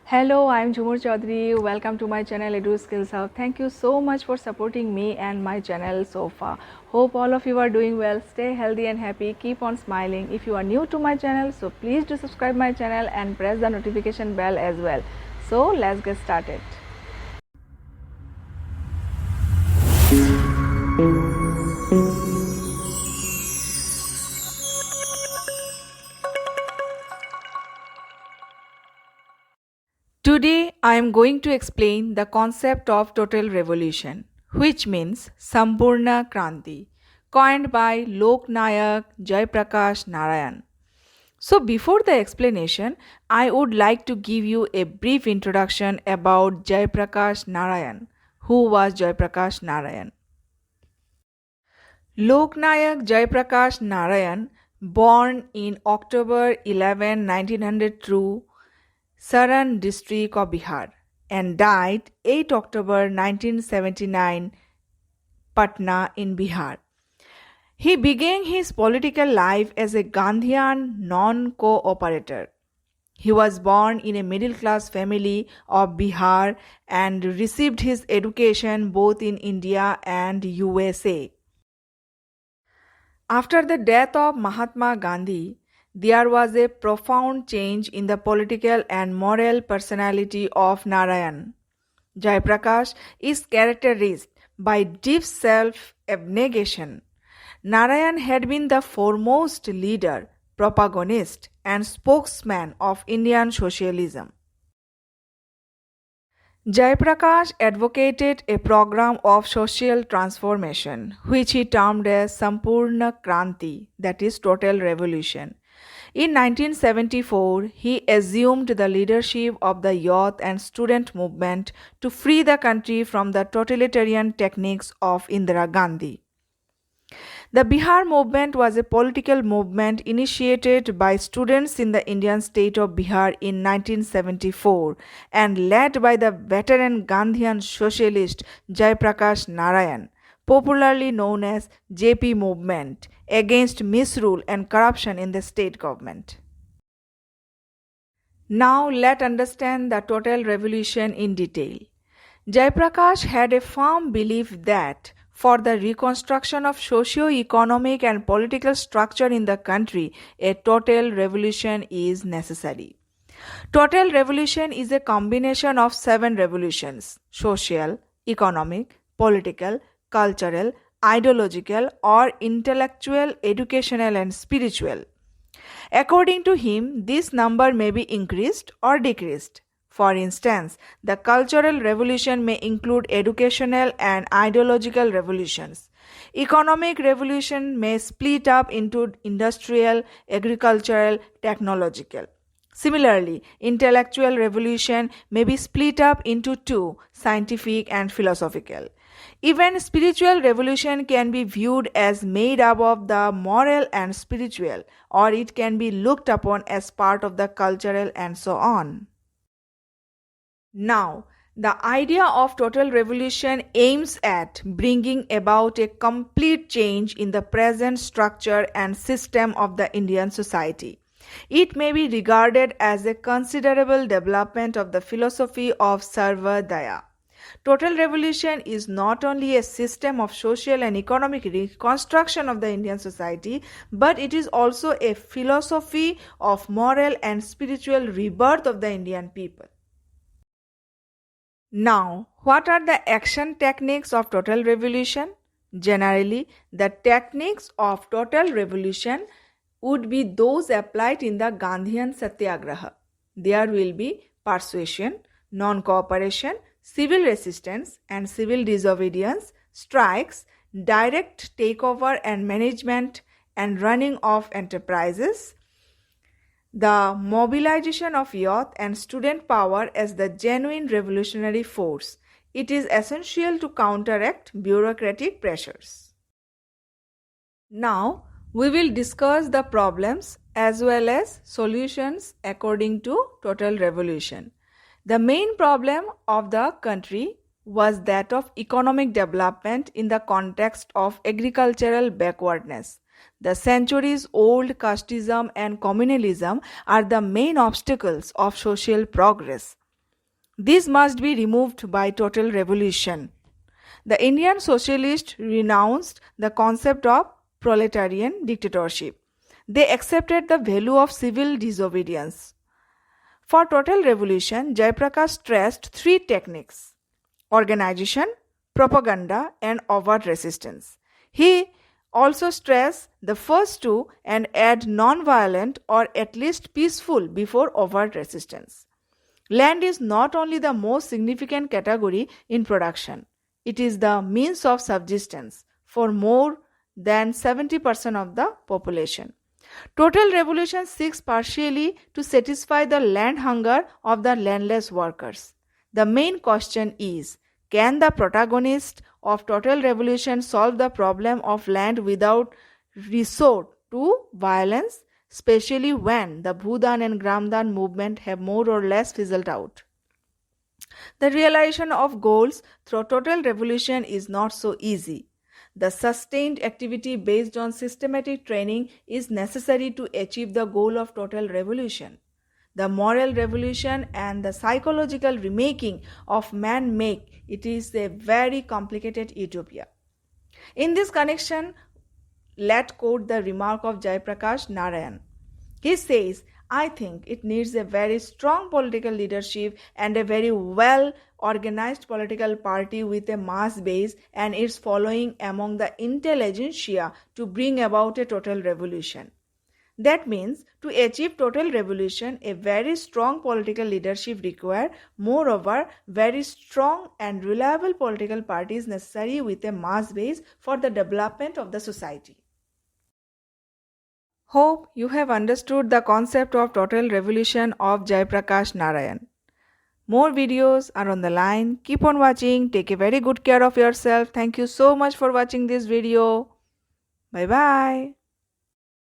Hello, I'm Jhumur Chowdhury. Welcome to my channel Eduskillshub. Thank you so much for supporting me and my channel so far. Hope all of you are doing well. Stay healthy and happy. Keep on smiling. If you are new to my channel, so please do subscribe my channel and press the notification bell as well. So let's get started. Today I am going to explain the concept of total revolution, which means Sampurna Kranti, coined by Lok Nayak Jayaprakash Narayan. So before the explanation, I would like to give you a brief introduction about Jayaprakash Narayan. Who was Jayaprakash Narayan? Loknayak Jayaprakash Narayan, born in October 1902, Saran district of Bihar, and died 8 October 1979, Patna in Bihar. He began his political life as a Gandhian non-cooperator. He was born in a middle-class family of Bihar and received his education both in India and USA. After the death of Mahatma Gandhi, there was a profound change in the political and moral personality of Narayan. Jayaprakash is characterized by deep self-abnegation. Narayan had been the foremost leader, protagonist, and spokesman of Indian socialism. Jayaprakash advocated a program of social transformation, which he termed as Sampurna Kranti, that is, total revolution. In 1974, he assumed the leadership of the youth and student movement to free the country from the totalitarian techniques of Indira Gandhi. The Bihar movement was a political movement initiated by students in the Indian state of Bihar in 1974 and led by the veteran Gandhian socialist Jayaprakash Narayan, popularly known as JP movement, against misrule and corruption in the state government. Now let's understand the total revolution in detail. Jayaprakash had a firm belief that for the reconstruction of socio-economic and political structure in the country, a total revolution is necessary. Total revolution is a combination of 7 revolutions: social, economic, political, cultural, ideological, or intellectual, educational, and spiritual. According to him, this number may be increased or decreased. For instance, the Cultural Revolution may include educational and ideological revolutions. Economic revolution may split up into industrial, agricultural, technological. Similarly, intellectual revolution may be split up into 2, scientific and philosophical. Even spiritual revolution can be viewed as made up of the moral and spiritual, or it can be looked upon as part of the cultural and so on. Now, the idea of total revolution aims at bringing about a complete change in the present structure and system of the Indian society. It may be regarded as a considerable development of the philosophy of Sarva Daya. Total revolution is not only a system of social and economic reconstruction of the Indian society, but it is also a philosophy of moral and spiritual rebirth of the Indian people. Now, what are the action techniques of total revolution? Generally, the techniques of total revolution would be those applied in the Gandhian Satyagraha. There will be persuasion, non-cooperation, civil resistance and civil disobedience, strikes, direct takeover and management and running of enterprises, the mobilization of youth and student power as the genuine revolutionary force. It is essential to counteract bureaucratic pressures. Now, we will discuss the problems as well as solutions according to total revolution. The main problem of the country was that of economic development in the context of agricultural backwardness. The centuries-old casteism and communalism are the main obstacles of social progress. This must be removed by total revolution. The Indian socialists renounced the concept of proletarian dictatorship. They accepted the value of civil disobedience. For total revolution, Jayaprakash stressed three techniques: organization, propaganda, and overt resistance. He also stressed the first two and add non-violent or at least peaceful before overt resistance. Land is not only the most significant category in production, it is the means of subsistence for more than 70% of the population. Total revolution seeks partially to satisfy the land hunger of the landless workers. The main question is, can the protagonist of total revolution solve the problem of land without resort to violence, especially when the Bhudan and Gramdan movement have more or less fizzled out? The realization of goals through total revolution is not so easy. The sustained activity based on systematic training is necessary to achieve the goal of total revolution. The moral revolution and the psychological remaking of man make it is a very complicated utopia. In this connection, let's quote the remark of Jayaprakash Narayan. He says, I think it needs a very strong political leadership and a very well organized political party with a mass base and its following among the intelligentsia to bring about a total revolution. That means to achieve total revolution, a very strong political leadership required. Moreover, very strong and reliable political party is necessary with a mass base for the development of the society. Hope you have understood the concept of total revolution of Jayaprakash Narayan. More videos are on the line. Keep on watching. Take a very good care of yourself. Thank you so much for watching this video. Bye bye.